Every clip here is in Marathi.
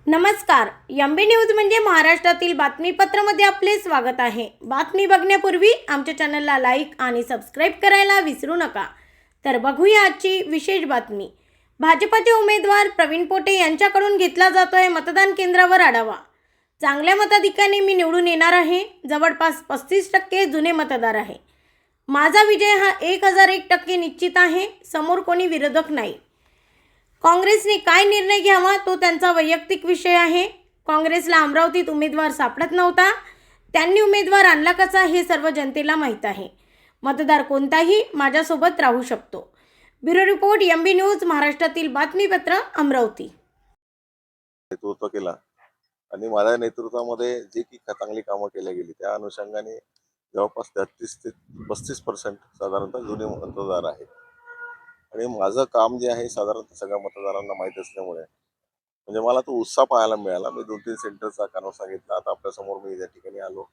नमस्कार. एम बी न्यूज म्हणजे महाराष्ट्रातील बातमीपत्रामध्ये आपले स्वागत आहे. बातमी बघण्यापूर्वी आमच्या चॅनलला लाईक आणि सबस्क्राईब करायला विसरू नका. तर बघूया आजची विशेष बातमी. भाजपचे उमेदवार प्रवीण पोटे यांच्याकडून घेतला जातोय मतदान केंद्रावर आढावा. चांगल्या मताधिक्याने मी निवडून येणार आहे. जवळपास 35% जुने मतदार आहे. माझा विजय हा 1001% निश्चित आहे. समोर कोणी विरोधक नाही. काँग्रेसने काय निर्णय घ्यावा तो त्यांचा वैयक्तिक विषय आहे. काँग्रेसला अमरावतीत उमेदवार सापडत नव्हता. त्यांनी उमेदवार आणला कसा हे सर्व जनतेला माहीत आहे. मतदार कोणताही माझ्यासोबत राहू शकतो. ब्युरो रिपोर्ट, एम बी न्यूज, महाराष्ट्रातील बातमीपत्र, अमरावती. नेतृत्व केला आणि माझ्या नेतृत्वामध्ये जी की चांगली कामं केल्या गेली त्या अनुषंगाने जवळपास 33 ते 35% साधारणतः जुने मतदार आहेत. आणि माझं काम जे आहे साधारणतः सगळ्या मतदारांना माहीत असल्यामुळे म्हणजे मला तो उत्साह पाहायला मिळाला. मी 2-3 सेंटरचा कानोसा घेतला. आता आपल्यासमोर मी या ठिकाणी आलो.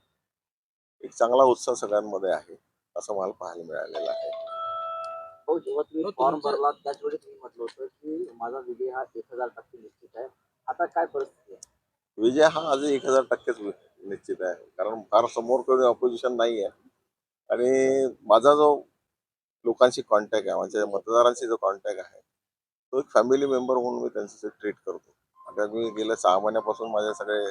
एक चांगला उत्साह सगळ्यांमध्ये आहे असं मला पाहायला मिळालेलं आहे. हो, जेव्हा तुम्ही फॉर्म भरला त्याचवेळी तुम्ही म्हटलं होतं की माझा विजय हा 1000% निश्चित आहे. आता काय परिस्थिती आहे? विजय हा आज 1000%च निश्चित आहे. कारण फार समोर कोणी ऑपोजिशन नाही आहे. आणि माझा जो लोकांशी कॉन्टॅक्ट आहे, म्हणजे मतदारांशी जो कॉन्टॅक्ट आहे तो एक फॅमिली मेंबर म्हणून मी त्यांचं ट्रीट करतो. आता मी गेल्या 6 महिन्यापासून माझे सगळे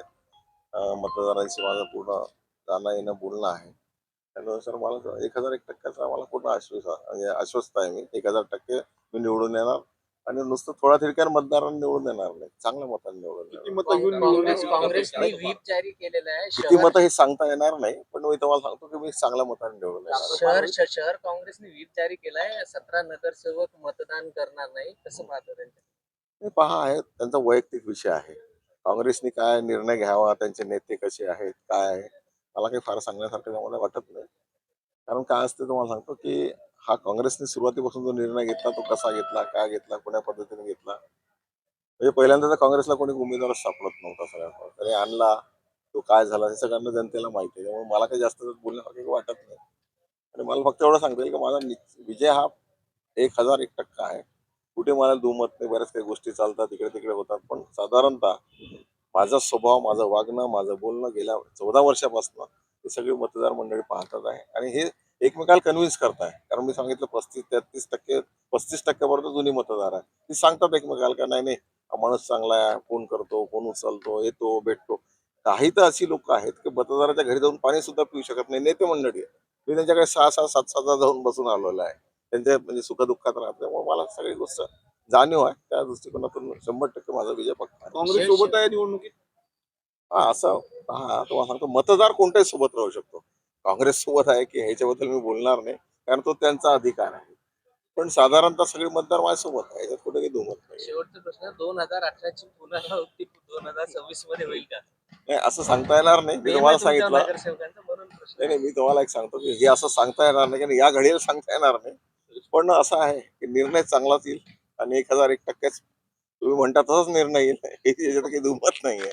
मतदारांशी माझं पूर्ण जाणं येणं बोलणं आहे. त्यानुसार मला 1001%चा मला पूर्ण म्हणजे आश्वस्त आहे. मी 1000% मी निवडून येणार आणि नुसतं थोडा थिरक्यार मतदारांनी निवडून येणार नाही, चांगल्या मतांनी निवडून येणार. काँग्रेसने व्हीप जारी केलेला आहे. किती मतं हे सांगता येणार नाही, पण मी तुम्हाला सांगतो की मी चांगल्या मतांनी निवडून येणार. शहर काँग्रेसने व्हीप जारी केलाय. 17 नगरसेवक मतदान करणार नाही. कसं पाहतो त्यांचं? हे पहा, आहे त्यांचा वैयक्तिक विषय आहे. काँग्रेसने काय निर्णय घ्यावा, त्यांचे नेते कसे आहेत, काय आहे, मला काही फार सांगण्यासारखं मला वाटत नाही. कारण काय असते तुम्हाला सांगतो की हा काँग्रेसने सुरुवातीपासून जो निर्णय घेतला तो कसा घेतला, काय घेतला, कोण्या पद्धतीने घेतला. म्हणजे पहिल्यांदा तर काँग्रेसला कोणी उमेदवार सापडत नव्हता. सगळ्यांना तरी आणला, तो काय झाला हे सगळ्यांना जनतेला माहिती आहे. त्यामुळे मला काही जास्त बोलण्यासारखं वाटत नाही. आणि मला फक्त एवढं सांगता येईल की माझा विजय हा 1001% आहे. कुठे मला दुमत नाही. बऱ्याच काही गोष्टी चालतात, इकडे तिकडे होतात, पण साधारणतः माझा स्वभाव, माझं वागणं, माझं बोलणं गेल्या 14 वर्षापासून हे सगळी मतदार मंडळी पाहतात आहे. आणि हे एकमेकाला कन्व्हिन्स करताय. कारण मी सांगितलं 35-33%, 35% पर्यंत जुनी मतदार आहे. ती सांगतात एकमेकाला का नाही नाही हा माणूस चांगला आहे, फोन करतो, फोन उचलतो, येतो, भेटतो. काही तर अशी लोक आहेत की मतदाराच्या घरी जाऊन पाणी सुद्धा पिऊ शकत नाही. नेते मंडळी आहे. मी त्यांच्याकडे 6-6, 7-7 जाऊन बसून आलेलो आहे. त्यांच्या म्हणजे सुखदुःखात राहते. त्यामुळे मला सगळी गोष्ट जाणीव आहे. त्या दृष्टिकोनातून 100% माझा विजय पक्का आहे. काँग्रेस सोबत आहे निवडणुकीत. हा असं, हा तुम्हाला सांगतो, मतदार कोणत्याही सोबत राहू शकतो. काँग्रेस सोबत आहे की ह्याच्याबद्दल मी बोलणार नाही, कारण तो त्यांचा अधिकार आहे. पण साधारणतः सगळे मतदार माझ्यासोबत आहे, याच्यात कुठे काही दुमत नाही. शेवटचा प्रश्न, 2018ची पुनरावृत्ती 2026 मध्ये होईल का? नाही, असं सांगता येणार नाही. मी तुम्हाला सांगितलं. नगरसेवकांचा म्हणून प्रश्न. नाही, मी तुम्हाला एक सांगतो की हे असं सांगता येणार नाही, कारण या घडीला सांगता येणार नाही. पण असं आहे की निर्णय चांगलाच येईल आणि 1001%च तुम्ही म्हणता तसाच निर्णय येईल. याच्यात काही दुमत नाही आहे.